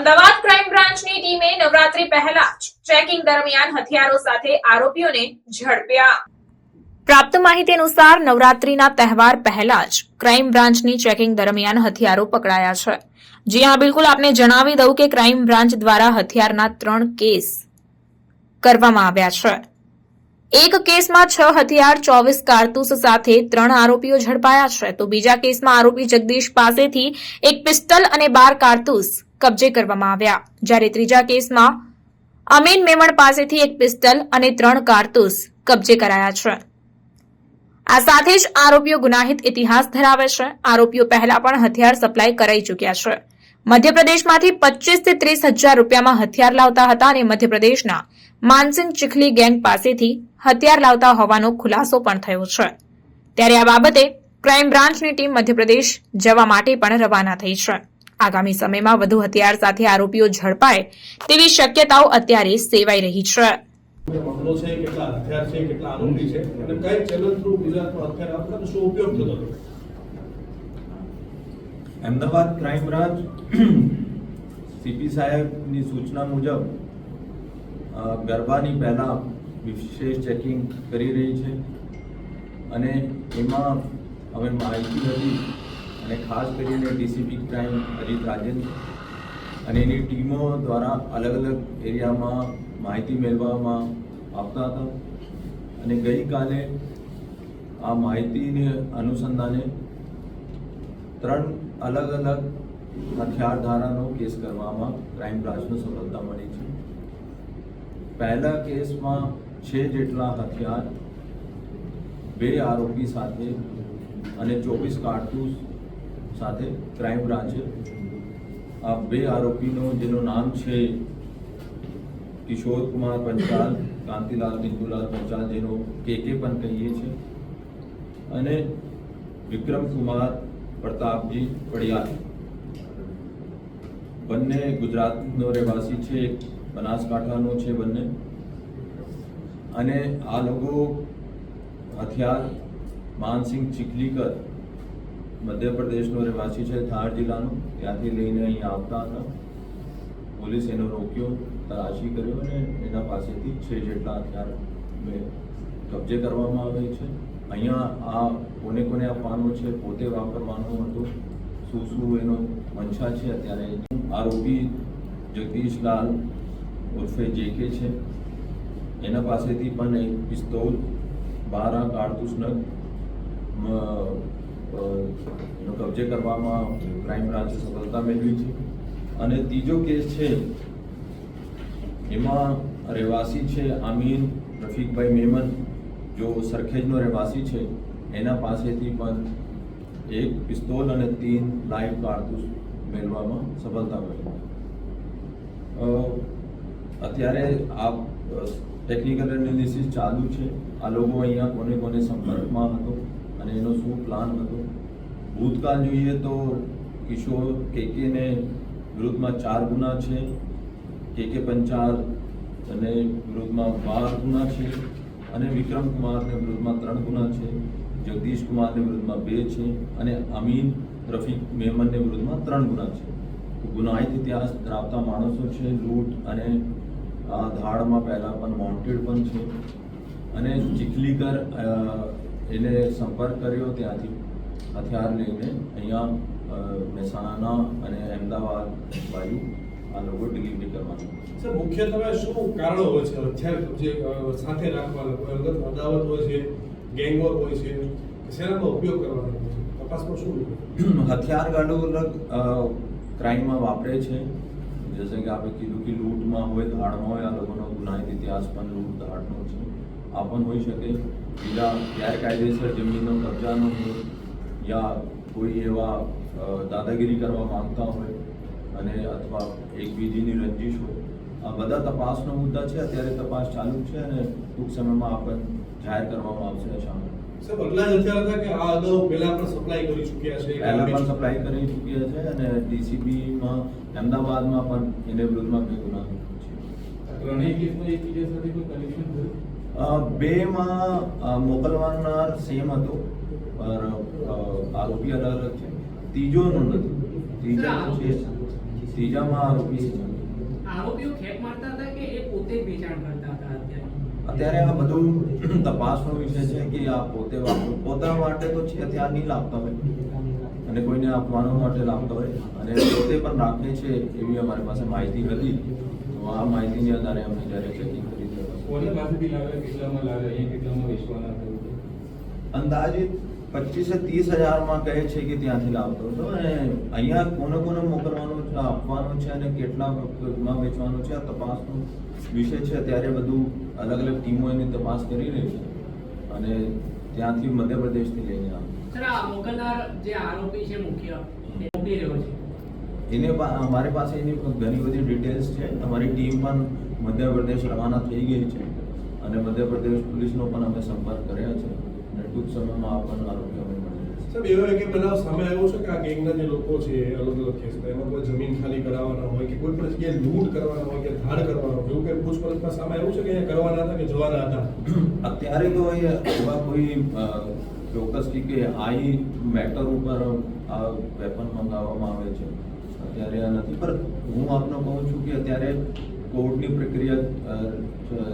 Ahmedabad crime બ્રાન્ચની ટીમે નવરાત્રી પહેલા જ ચેકિંગ દરમિયાન હથિયારો સાથે આરોપીઓને ઝડપ્યા। પ્રાપ્ત માહિતી અનુસાર નવરાત્રીના તહેવાર પહેલા જ ક્રાઇમ બ્રાન્ચની ચેકિંગ દરમિયાન હથિયારો પકડાયા છે। જી હા, બિલકુલ આપને જણાવી દઉં કે ક્રાઇમ બ્રાન્ચ દ્વારા હથિયારના 3 કેસ કરવામાં આવ્યા છે। એક કેસમાં 6 હથિયાર 24 કારતૂસ સાથે 3 આરોપીઓ ઝડપાયા છે, તો બીજા કેસમાં આરોપી જગદીશ પાસેથી એક પિસ્તલ અને 12 કારતૂસ કબજે કરવામાં આવ્યા, જ્યારે ત્રીજા કેસમાં અમીન મેમણ પાસેથી એક પિસ્તલ અને 3 કારતૂસ કબજે કરાયા છે। આ સાથે જ આરોપીઓ ગુનાહિત ઇતિહાસ ધરાવે છે। આરોપીઓ પહેલા પણ હથિયાર સપ્લાય કરાઈ ચૂક્યા છે। મધ્યપ્રદેશમાંથી 25 થી 30 હજાર રૂપિયામાં હથિયાર લાવતા હતા અને મધ્યપ્રદેશના માનસિંગ ચીખલી ગેંગ પાસેથી હથિયાર લાવતા હોવાનો ખુલાસો પણ થયો છે। ત્યારે આ બાબતે ક્રાઇમ બ્રાન્ચની ટીમ મધ્યપ્રદેશ જવા માટે પણ રવાના થઈ છે। આગામી સમયમાં વધુ હથિયાર સાથે આરોપીઓ ઝડપાય તેવી શક્યતાઓ અત્યારે સેવાઈ રહી છે। મામલો છે, કેટલા હથિયાર છે, કેટલા આરોપી છે અને કઈ ચેનલ થ્રુ ગુજરાતમાં હથિયાર આપવાનો શું ઉપયોગ થતો હતો? અમદાવાદ ક્રાઇમ બ્રાન્ચ સીપી સાહેબની સૂચના મુજબ ગરબાની પહેલા વિશેષ ચેકિંગ કરી રહી છે અને એમાં હવે માહિતી હતી અને ખાસ કરીને ડીસીપી ક્રાઇમ અજીત રાજેન્દ્ર અને એની ટીમો દ્વારા અલગ અલગ એરિયામાં માહિતી મેળવવામાં આવતા હતા અને ગઈકાલે આ માહિતીને અનુસંધાને 3 અલગ અલગ હથિયાર ધારાનો કેસ કરવામાં ક્રાઇમ બ્રાન્ચને સફળતા મળી છે। પહેલા કેસમાં 6 જેટલા હથિયાર 2 આરોપી સાથે અને 24 કારતૂસ સાથે ક્રાઇમ બ્રાન્ચે આ 2 આરોપીનો જેનું નામ છે કિશોર કુમાર પંચાલ, કાંતિલાલ બિંદુલાલ પંચાલ, જેનો કેકે પણ કહીએ છીએ, અને વિક્રમ કુમાર પ્રતાપજી પડિયાલ, બંને ગુજરાતનો રહેવાસી છે, એક બનાસકાંઠાનો છે બંને, અને આ લોકો હથિયાર માનસિંહ ચીખલીકર મધ્યપ્રદેશનો રહેવાસી છે, ધાર જિલ્લાનો, ત્યાંથી લઈને અહીં આવતા હતા। પોલીસ એનો રોક્યો, તલાશી કર્યો અને એના પાસેથી 6 જેટલા હથિયાર કબજે કરવામાં આવે છે। અહીંયા આ કોને કોને આપવાનું છે, પોતે વાપરવાનું હતું, શું એનો મંશા છે, અત્યારે આરોપી જગદીશલાલ ઉર્ફે જેકે છે, એના પાસેથી પણ એક પિસ્તોલ 12 કારતૂસ નગ એનો કબજે કરવામાં ક્રાઇમ બ્રાન્ચે સફળતા મેળવી છે। અને ત્રીજો કેસ છે એમાં રહેવાસી છે અમીન રફીકભાઈ મેમન, જો સરખેજનો રહેવાસી છે, એના પાસેથી પણ એક પિસ્તોલ અને 3 લાઈવ કારતૂસ મેળવવામાં સફળતા મળી। અત્યારે આ ટેકનિકલ એનાલિસિસ ચાલુ છે, આ લોકો અહીંયા કોને કોને સંપર્કમાં હતો અને એનો શું પ્લાન હતો। ભૂતકાળ જોઈએ તો કિશોર કેકેને વિરુદ્ધમાં 4 ગુના છે, કેકે પંચાલ અને વિરુદ્ધમાં 12 ગુના છે, અને વિક્રમ કુમારને વિરુદ્ધમાં 3 ગુના છે, જગદીશ કુમારને વિરુદ્ધમાં 2 છે, અને અમીન રફીક મેમનને વિરુદ્ધમાં 3 ગુના છે। ગુનાહિત ઇતિહાસ ધરાવતા માણસો છે, લૂંટ અને ધાડમાં પહેલાં પણ વોન્ટેડ પણ છે, અને ચીખલીકર એને સંપર્ક કર્યો, ત્યાંથી હથિયાર લઈને અહીંયા મહેસાણા અને અમદાવાદ બાજુ આ લોકો ડિલિવરી કરવાનું। સર, મુખ્યત્વે શું કારણો હોય છે હથિયાર જે સાથે રાખવાના? કોઈ અંગત અદાવત હોય છે, ગેંગવોર હોય છે, શેનાનો ઉપયોગ કરવાનો હોય છે? તપાસમાં શું હથિયાર ગાડો અલગ ક્રાઇમમાં વાપરે છે, જैसे કે આપણે કીધું કે લૂંટમાં હોય, ધાડમાં હોય, આ લોકોનો ગુનાહિત ઇતિહાસ પણ લૂંટ ધાડનો છે, આ પણ હોઈ શકે। બીજા ગેરકાયદેસર જમીનનો કબજાનો હોય, યા કોઈ એવા દાદાગીરી કરવા માંગતા હોય અને અથવા એકબીજીની રંજીશ હોય, આ બધા તપાસનો મુદ્દા છે। અત્યારે તપાસ ચાલુ છે અને ટૂંક સમયમાં આપણને જાહેર કરવામાં આવશે સામે। સર, બદલા હથિયાર હતા કે આ અગાઉ પહેલા પણ સપ્લાય કરી ચૂક્યા છે? પહેલા પણ સપ્લાય કરી ચૂક્યા છે અને ડીસીબીમાં અમદાવાદમાં પણ એને વિરુદ્ધમાં 2 ગુના છે। ત્રણેય કેસમાં એકબીજા સાથે કોઈ કનેક્શન થયું? 2માં મોકલવાનાર સેમ હતો, પર આરોપી અલગ અલગ છે, ત્રીજોનો નથી, ત્રીજો છે ત્રીજામાં આરોપી છે. આરોપીઓ ખેપ મારતા હતા કે એ પોતે જ વેચાણ કરતા હતા અત્યારે આ બધું તપાસનો વિષય છે કે આ પોતા માટે તો છે ત્યાં નહીં લાવતા હોય અને કોઈને આપવાનો માટે લાવતા હોય અને પોતે પણ રાખે છે એવી અમારી પાસે માહિતી હતી. તો આ માહિતીની આધારે અમે જ્યારે ચેકિંગ કરી કોની પાસેથી લાવે, કેટલામાં લાવે, અહીંયા કેટલામાં વેચવાના થયું? અંદાજિત 25 થી 30 હજારમાં કહે છે કે ત્યાંથી લાવતો હતો અને અહીંયા કોને કોને મોકલવાનું છે, આપવાનું છે અને કેટલામાં વેચવાનું છે આ તપાસનો વિષય છે. અત્યારે બધું અલગ અલગ ટીમો એની તપાસ કરી રહી છે અને ત્યાંથી મધ્યપ્રદેશથી લઈને આવે. સર, આ મોકલનાર જે આરોપી છે મુખ્ય એ મોકલી રહ્યો છે. એને અમારી પાસે એની ઘણી બધી ડિટેલ્સ છે. અમારી ટીમ પણ મધ્યપ્રદેશ રવાના થઈ ગઈ છે અને મધ્યપ્રદેશ પોલીસનો પણ અમે સંપર્ક કર્યા છે અને ટૂંક સમયમાં આ પણ આરોપી અમે મળી જશે. સાહેબ, એવો એક બનાવ સામે આવ્યો છે કે આ ગેંગના જે લોકો છે અલગ અલગ કેસમાં એમાં કોઈ જમીન ખાલી કરાવવાના હોય કે કોઈ પણ જગ્યાએ લૂંટ કરવાના હોય કે ધાડ કરવાનો હોય એવું કંઈ પૂછપરછમાં સામે આવ્યું છે કે અહીંયા કરવાના હતા કે જવાના હતા? અત્યારે તો એવા કોઈ ચોક્કસથી કે આઈ મેટર ઉપર આ વેપન મંગાવવામાં આવે છે અત્યારે આ નથી. પણ હું આપને કહું છું કે અત્યારે કોર્ટની પ્રક્રિયા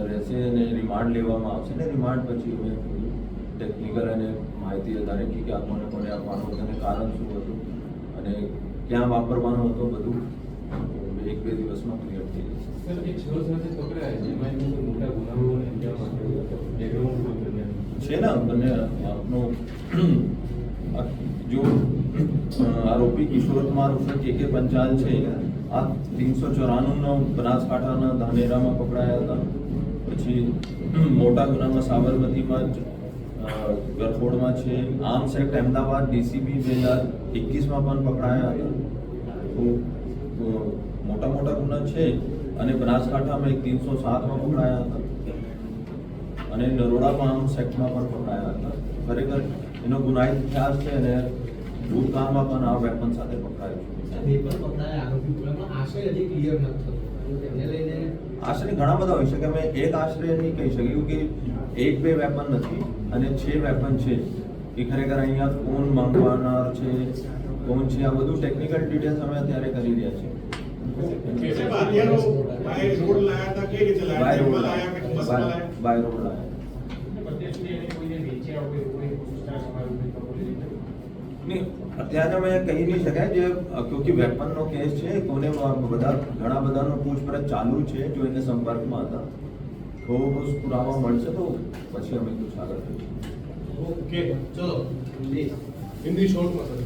રહેશે અને રિમાન્ડ લેવામાં આવશે ને રિમાન્ડ પછી અમે ટેકનિકલ અને માહિતી આધારે કે આ કોને કોને આપવાનું હતું અને કારણ શું હતું અને ક્યાં વાપરવાનું હતું બધું 1-2 દિવસમાં ક્લિયર થઈ જશે. સર, એક શખ્સ સાથે પકડાયા છે, એમાં એમની કોઈ મોટા ગુનાઓને અંજામ આપ્યો હતો. બેકગ્રાઉન્ડ કોઈ બન્યા છે ને બંને આપનો જો આરોપી કિશોર કુમાર ઉર્ફે કે પંચાલ છે આ 394 બનાસકાંઠાના ધાનેરામાં પકડાયા હતા. પછી મોટા ગુનામાં સાબરમતીમાં ગરફોડમાં છે. આર્મ્સ એક્ટ અમદાવાદ ડીસીબી 2021માં પણ પકડાયા હતા. તો મોટા મોટા ગુના છે અને બનાસકાંઠામાં એક 307માં પકડાયા હતા અને નરોડામાં આર્મ્સ એક્ટમાં પણ પકડાયા હતા. ખરેખર એનો ગુનાહિત ઇતિહાસ છે અને ભૂતકાળમાં પણ આ વેપન સાથે પકડાયો છે. આશરે ઘણા બધા હોઈ શકે. અમે એક આશરે નહીં કહી શકીએ કે 1-2 વેપન નથી અને 6 વેપન છે. એ ખરેખર અહીંયા કોણ માંગવાનાર છે, કોણ છે, આ બધું ટેકનિકલ ડિટેલ્સ અમે અત્યારે કરી રહ્યા છીએ. બાય રોડ લાયા. નહીં, અત્યારે અમે કહી નહીં શકાય જે ક્યોંકि વેપનનો કેસ છે. કોને ઘણા બધાનો પૂછપરછ ચાલુ છે. જો એને સંપર્કમાં હતા તો પુરાવા મળશે તો પછી અમે કુછ આગળ કરીશું. ઓકે, ચલો હિન્દી શોર્ટમાં સર.